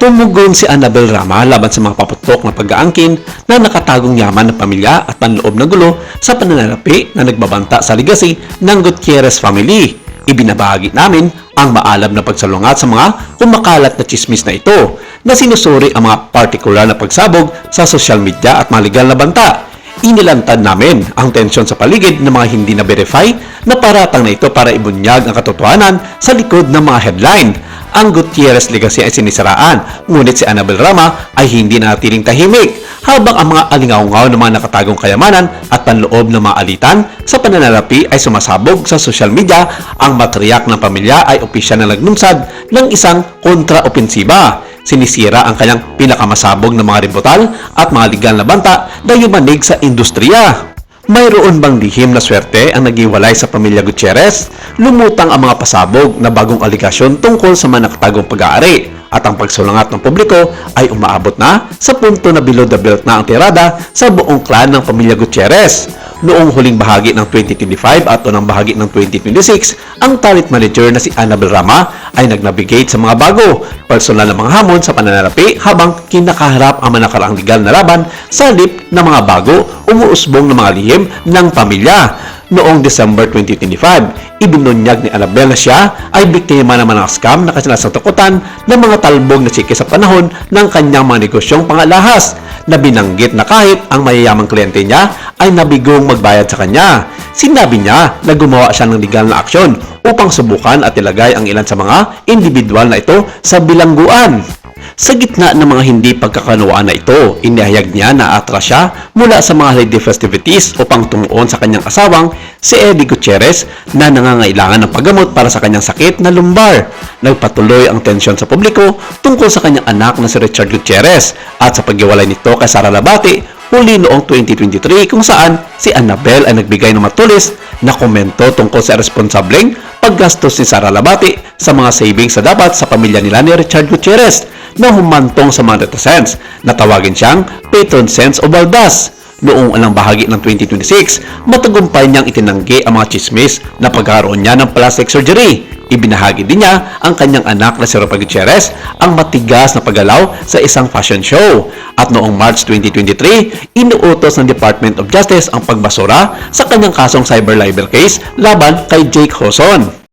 Tumugon si Annabel Rama laban sa mga paputok na pag-aangkin na nakatagong yaman ng pamilya at panloob na gulo sa pananalapi na nagbabanta sa legacy ng Gutierrez family. Ibinabahagi namin ang maalam na pagsalungat sa mga kumakalat na chismis na ito na sinusuri ang mga partikular na pagsabog sa social media at mga legal na banta. Inilantad namin ang tensyon sa paligid ng mga hindi na-verify na paratang na ito para ibunyag ang katotohanan sa likod ng mga headline. Ang Gutierrez legacy ay sinisiraan, ngunit si Annabel Rama ay hindi natiling tahimik, habang ang mga alingaungaw ng mga nakatagong kayamanan at panloob ng mga alitan sa pananalapi ay sumasabog sa social media. Ang matriyak ng pamilya ay opisyal na naglunsad ng isang kontra-opensiba. Sinisira ang kanyang pinakamasabog na mga ributal at mga legal na banta na yumanig sa industriya. Mayroon bang lihim na swerte ang nagiwalay sa pamilya Gutierrez? Lumutang ang mga pasabog na bagong aligasyon tungkol sa mga nakatagong pag-aari at ang pagsulangat ng publiko ay umaabot na sa punto na below the belt na ang tirada sa buong clan ng pamilya Gutierrez. Noong huling bahagi ng 2025 at unang bahagi ng 2026, ang talent manager na si Annabel Rama ay nagnavigate sa mga bago, personal na mga hamon sa pananalapi habang kinakaharap ang mga nakaraang legal na laban sa halip ng mga bago umuusbong ng mga lihim ng pamilya. Noong December 2025, ibinunyag ni Annabel na siya ay biktima ng mga scam na kasinasatakutan ng mga talbog na tsike sa panahon ng kanyang mga negosyong pangalahas, na binanggit na kahit ang mayayamang kliyente niya ay nabigong magbayad sa kanya. Sinabi niya na gumawa siya ng legal na aksyon upang subukan at ilagay ang ilan sa mga individual na ito sa bilangguan. Sa gitna ng mga hindi pagkakanuwaan na ito, inihayag niya na atras siya mula sa mga holiday festivities upang tumuon sa kanyang asawang si Eddie Gutierrez na nangangailangan ng paggamot para sa kanyang sakit na lumbar. Nagpatuloy ang tensyon sa publiko tungkol sa kanyang anak na si Richard Gutierrez at sa paghiwalay nito kay Sara Labati huli noong 2023, kung saan si Annabel ay nagbigay ng matulis na komento tungkol sa responsableng paggastos ni Sara Labati sa mga savings na dapat sa pamilya nila ni Richard Gutierrez na humantong sa mga netizens na tawagin siyang patron saints o baldas. Noong unang bahagi ng 2026, matagumpay niyang itinanggi ang mga chismis na pagkaroon niya ng plastic surgery. Ibinahagi din niya ang kanyang anak na si Ropa Gutierrez ang matigas na paggalaw sa isang fashion show. At noong March 2023, inuutos ng Department of Justice ang pagbasura sa kanyang kasong cyber libel case laban kay Jake Hoson.